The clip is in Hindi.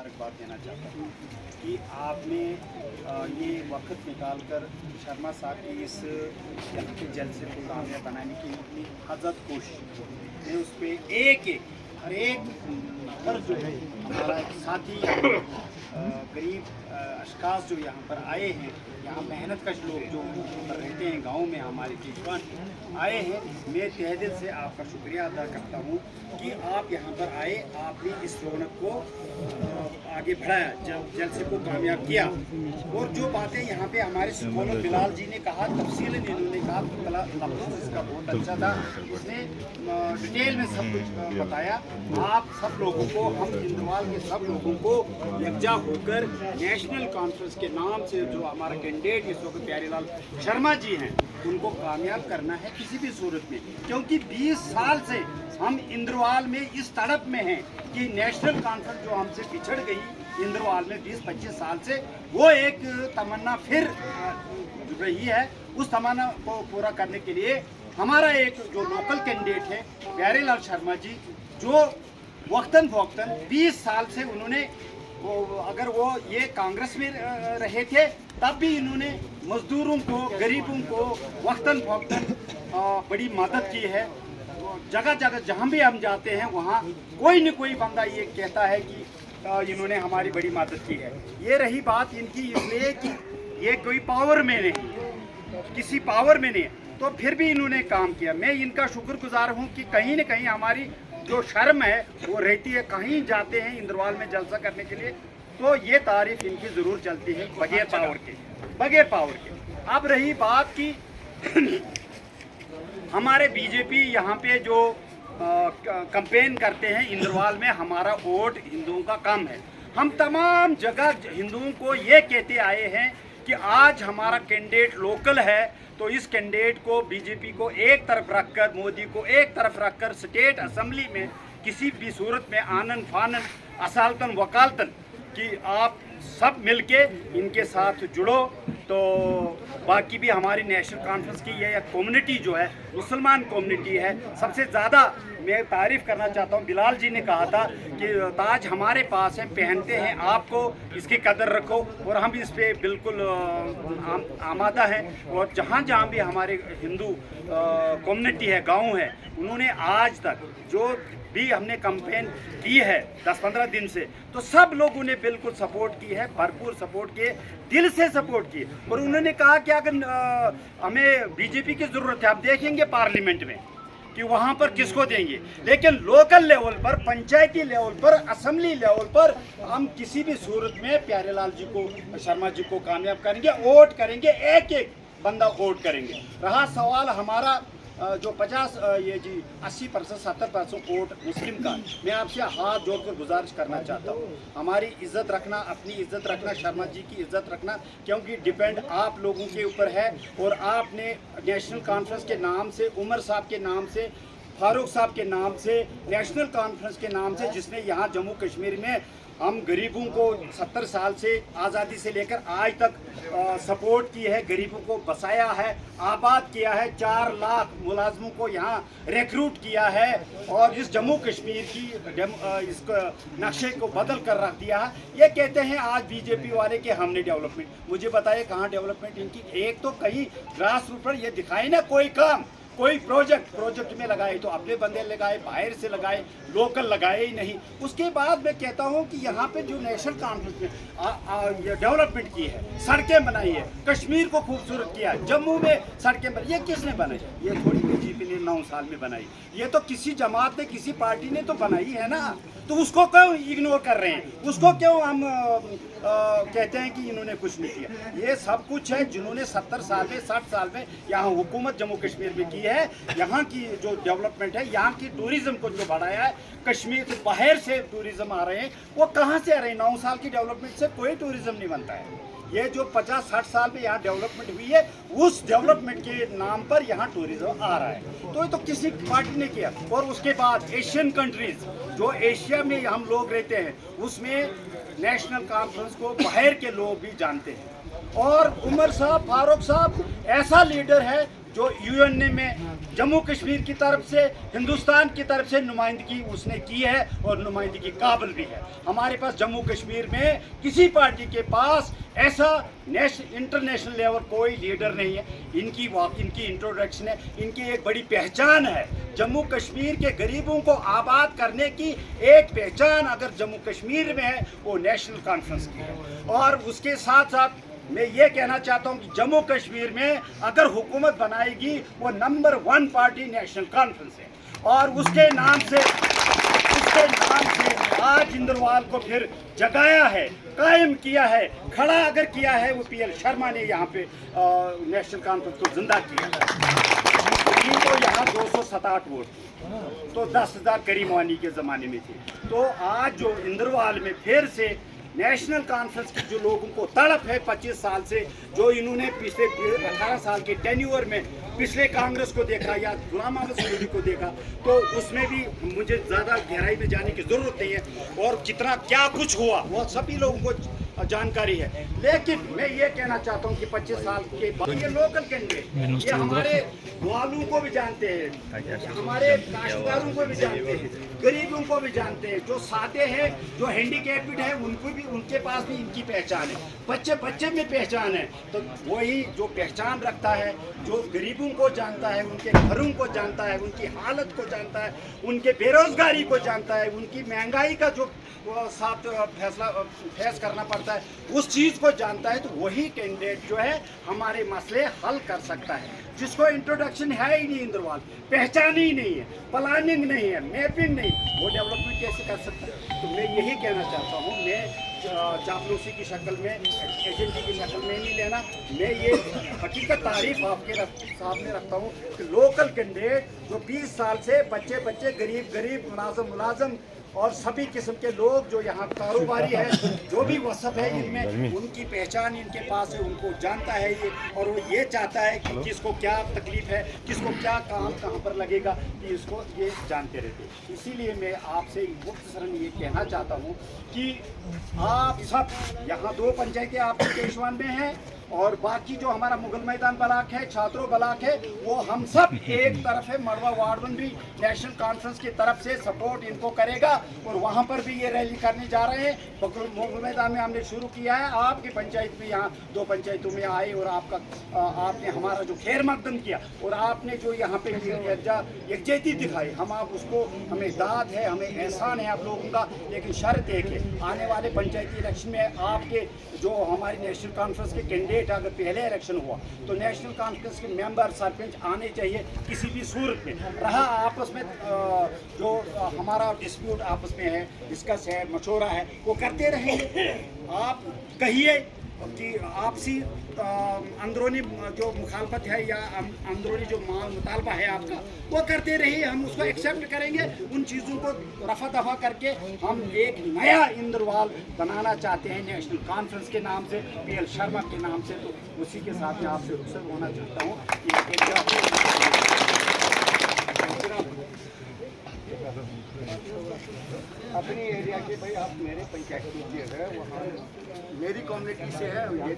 मुबारकबाद देना चाहता हूँ कि आपने ये वक्त निकालकर शर्मा साहब की इस यहाँ के जलसे को कामयाब बनाने की अपनी हज़रत कोशिश मैं उस पर एक एक हर एक नफर जो है हमारा साथी गरीब अशखास जो यहाँ पर आए हैं, यहाँ मेहनत कश लोग जो पर रहते हैं गांव में हमारे केशवान आए हैं, मैं तहे दिल से आपका शुक्रिया अदा करता हूँ कि आप यहाँ पर आए, आपने इस रौनक को आगे बढ़ाया, जलसे को कामयाब किया। और जो बातें यहाँ पे हमारे सुखोनो बिलाल जी ने कहा, तफसील इन्होंने कहा, इसका बहुत अच्छा था, उसने डिटेल में सब कुछ बताया। आप सब लोगों को, हम इंद्रवाल के सब लोगों को यकजा होकर नेशनल कॉन्फ्रेंस के नाम से जो हमारा कैंडिडेट इस वक्त प्यारेलाल शर्मा जी हैं, उनको कामयाब करना है किसी भी सूरत में, क्योंकि 20 साल से हम इंद्रवाल में इस तड़प में हैं कि नेशनल कॉन्फ्रेंस जो हमसे पिछड़ गई इंद्रवाल में 20-25 साल से, वो एक तमन्ना फिर रही है। उस तमन्ना को पूरा करने के लिए हमारा एक जो लोकल कैंडिडेट है प्यारेलाल शर्मा जी, जो वक्तन फ़ौक्तन 20 साल से उन्होंने अगर वो ये कांग्रेस में रहे थे तब भी इन्होंने मजदूरों को, गरीबों को वक्तन फ़ौक्तन बड़ी मदद की है। जगह जगह जहाँ भी हम जाते हैं वहाँ कोई न कोई बंदा ये कहता है कि इन्होंने हमारी बड़ी मदद की है। ये रही बात इनकी इसलिए कि ये कोई पावर में नहीं, किसी पावर में नहीं, तो फिर भी इन्होंने काम किया। मैं इनका शुक्रगुजार हूँ कि कहीं न कहीं हमारी जो शर्म है वो रहती है, कहीं जाते हैं इंद्रवाल में जलसा करने के लिए तो ये तारीफ इनकी ज़रूर चलती है बगैर पावर के। अब रही बात की हमारे बीजेपी यहाँ पे जो कैंपेन करते हैं इंद्रवाल में, हमारा वोट हिंदुओं का कम है। हम तमाम जगह हिंदुओं को ये कहते आए हैं कि आज हमारा कैंडिडेट लोकल है, तो इस कैंडिडेट को, बीजेपी को एक तरफ रखकर, मोदी को एक तरफ रखकर स्टेट असेंबली में किसी भी सूरत में आनन फानन असालतन वकालतन कि आप सब मिलके इनके साथ जुड़ो। तो बाकी भी हमारी नेशनल कॉन्फ्रेंस की ये कम्युनिटी जो है, मुसलमान कम्युनिटी है, सबसे ज़्यादा मैं तारीफ़ करना चाहता हूँ। बिलाल जी ने कहा था कि ताज हमारे पास है, पहनते हैं, आपको इसकी कदर रखो, और हम इस पे बिल्कुल आमादा हैं। और जहाँ जहाँ भी हमारे हिंदू कम्युनिटी है, गांव है, उन्होंने आज तक जो भी हमने कैंपेन की है 10-15 दिन से, तो सब लोगों ने बिल्कुल सपोर्ट की है, भरपूर सपोर्ट किए, दिल से सपोर्ट किए। और उन्होंने कहा कि अगर हमें बीजेपी की ज़रूरत है, आप देखेंगे पार्लियामेंट में कि वहाँ पर किसको देंगे, लेकिन लोकल लेवल पर, पंचायती लेवल पर, असेंबली लेवल पर हम किसी भी सूरत में प्यारेलाल जी को, शर्मा जी को कामयाब करेंगे, वोट करेंगे, एक एक बंदा वोट करेंगे। रहा सवाल हमारा जो 80% 70% वोट मुस्लिम का, मैं आपसे हाथ जोड़कर गुजारिश करना चाहता हूँ, हमारी इज्जत रखना, अपनी इज्जत रखना, शर्मा जी की इज्जत रखना, क्योंकि डिपेंड आप लोगों के ऊपर है। और आपने नेशनल कॉन्फ्रेंस के नाम से, उमर साहब के नाम से, फारूक साहब के नाम से, नेशनल कॉन्फ्रेंस के नाम से, जिसने यहाँ जम्मू कश्मीर में हम गरीबों को 70 साल से आज़ादी से लेकर आज तक सपोर्ट की है, गरीबों को बसाया है, आबाद किया है, 4 लाख मुलाजमों को यहाँ रिक्रूट किया है, और इस जम्मू कश्मीर की इस नक्शे को बदल कर रख दिया है। ये कहते हैं आज बीजेपी वाले कि हमने डेवलपमेंट, मुझे बताइए कहाँ डेवलपमेंट इनकी? एक तो कहीं ग्रास रूट पर ये दिखाई ना कोई काम, कोई प्रोजेक्ट में लगाए तो अपने बंदे लगाए, बाहर से लगाए, लोकल लगाए ही नहीं। उसके बाद मैं कहता हूँ कि यहाँ पे जो नेशनल कॉन्फ्रेंस में डेवलपमेंट की है, सड़कें बनाई है, कश्मीर को खूबसूरत किया है, जम्मू में सड़कें बनाई, ये किसने बनाई? ये थोड़ी बीजेपी ने 9 साल में बनाई, ये तो किसी जमात ने, किसी पार्टी ने तो बनाई है ना। तो उसको क्यों इग्नोर कर रहे हैं? उसको क्यों हम कहते हैं कि इन्होंने कुछ नहीं किया? ये सब कुछ है जिन्होंने 70 साल में, 60 साल में यहाँ हुकूमत जम्मू कश्मीर में की है। यहाँ की जो डेवलपमेंट है, यहाँ की टूरिज्म को जो बढ़ाया है, कश्मीर से बाहर से टूरिज्म आ रहे हैं, वो कहाँ से आ रहे हैं? 9 साल की डेवलपमेंट से कोई टूरिज्म नहीं बनता है। ये जो 50-60 साल में यहाँ डेवलपमेंट हुई है, उस डेवलपमेंट के नाम पर यहाँ टूरिज्म आ रहा है। तो ये तो किसी पार्टी ने किया। और उसके बाद एशियन कंट्रीज, जो एशिया में हम लोग रहते हैं, उसमें नेशनल कॉन्फ्रेंस को बाहर के लोग भी जानते हैं। और उमर साहब, फारूक साहब ऐसा लीडर है जो यूएन में जम्मू कश्मीर की तरफ से, हिंदुस्तान की तरफ से नुमाइंदगी उसने की है और नुमाइंदगी काबिल भी है। हमारे पास जम्मू कश्मीर में किसी पार्टी के पास ऐसा इंटरनेशनल लेवल कोई लीडर नहीं है। इनकी इंट्रोडक्शन है, इनकी एक बड़ी पहचान है। जम्मू कश्मीर के गरीबों को आबाद करने की एक पहचान अगर जम्मू कश्मीर में है वो नेशनल कॉन्फ्रेंस की है। और उसके साथ साथ मैं ये कहना चाहता हूँ कि जम्मू कश्मीर में अगर हुकूमत बनाएगी वो नंबर 1 पार्टी नेशनल कॉन्फ्रेंस है। और उसके नाम से आज इंद्रवाल को फिर जगाया है, कायम किया है, खड़ा अगर किया है वो पीएल शर्मा ने यहाँ पे नेशनल कॉन्फ्रेंस को जिंदा किया। इनको यहाँ 267 वोट तो 10,000 करीमवानी के ज़माने में थे। तो आज जो इंद्रवाल में फिर से नेशनल कॉन्फ्रेंस की जो लोगों को तड़प है 25 साल से, जो इन्होंने पिछले 18 साल के टेन्यूअर में पिछले कांग्रेस को देखा या गुलाम अहमद सोलही को देखा, तो उसमें भी मुझे ज़्यादा गहराई में जाने की ज़रूरत नहीं है। और कितना क्या कुछ हुआ वो सभी लोगों को जानकारी है। लेकिन मैं ये कहना चाहता हूँ कि 25 साल के बाद ये लोकल कैंडिडेट ये हमारे ग्वालों को भी जानते हैं, हमारे काश्तकारों को भी जानते हैं, गरीबों को भी जानते हैं, जो सादे हैं, जो हैंडीकैप्ड है उनको भी, उनके पास भी इनकी पहचान है। बच्चे में पहचान है। तो वही जो पहचान रखता है, जो गरीबों को जानता है, उनके घरों को जानता है, उनकी हालत को जानता है, उनके बेरोजगारी को जानता है, उनकी महंगाई का जो साथ फेस करना पड़ता है उस चीज़ को जानता है, तो वही कैंडिडेट जो है हमारे मसले हल कर सकता है। जिसको इंट्रोडक्शन है ही नहीं, इंद्रवाल पहचान ही नहीं है, प्लानिंग नहीं है, मैपिंग नहीं, वो डेवलपमेंट कैसे कर सकता है। तो मैं यही कहना चाहता हूँ, मैं चापलूसी की शक्ल में, एजेंसी की शक्ल में नहीं लेना, मैं ये हकीकत तारीफ आपके सामने रखता हूँ कि लोकल कैंडिडेट जो 20 साल से बच्चे गरीब मुलाजम और सभी किस्म के लोग जो यहाँ कारोबारी है, जो भी वसफ है इनमें, उनकी पहचान इनके पास है, उनको जानता है ये, और वो ये चाहता है कि किसको क्या तकलीफ है, किसको क्या काम कहाँ पर लगेगा, कि इसको ये जानते रहते। इसीलिए मैं आपसे मुख्तसरन ये कहना चाहता हूँ कि आप सब यहाँ 2 पंचायतें आपके केशवान में हैं और बाकी जो हमारा मुगल मैदान ब्लॉक है, छात्रों ब्लॉक है, वो हम सब एक तरफ है। मड़वा वार्ड में भी नेशनल कॉन्फ्रेंस की तरफ से सपोर्ट इनको करेगा और वहाँ पर भी ये रैली करने जा रहे हैं। मुगल मैदान में हमने शुरू किया है, आपकी पंचायत में यहाँ 2 पंचायतों में आए और आपने हमारा जो खैर मकदम किया और आपने जो यहाँ पे यकजहती दिखाई, हम आप उसको, हमें दाद है, हमें एहसान है आप लोगों का। लेकिन शर्त एक है, आने वाले पंचायती इलेक्शन में आपके जो हमारी नेशनल कॉन्फ्रेंस के कैंडिडेट अगर पहले इलेक्शन हुआ तो नेशनल कॉन्फ्रेंस के मेंबर सरपंच आने चाहिए किसी भी सूरत में। रहा आपस में जो हमारा डिस्प्यूट आपस में है, डिस्कस है, मशवरा है, वो करते रहेंगे। आप कहिए कि आपसी अंदरूनी जो मुखालफत है या अंदरूनी जो मुतालबा है आपका, वो करते रहिए, हम उसको एक्सेप्ट करेंगे। उन चीज़ों को रफा दफा करके हम एक नया इंद्रवाल बनाना चाहते हैं नेशनल कॉन्फ्रेंस के नाम से, पीएल शर्मा के नाम से। तो उसी के साथ मैं आपसे रुखसत होना चाहता हूँ। अपनी एरिया के भाई आप मेरे पंचायत कीजिएगा, वहाँ मेरी कम्युनिटी से है ये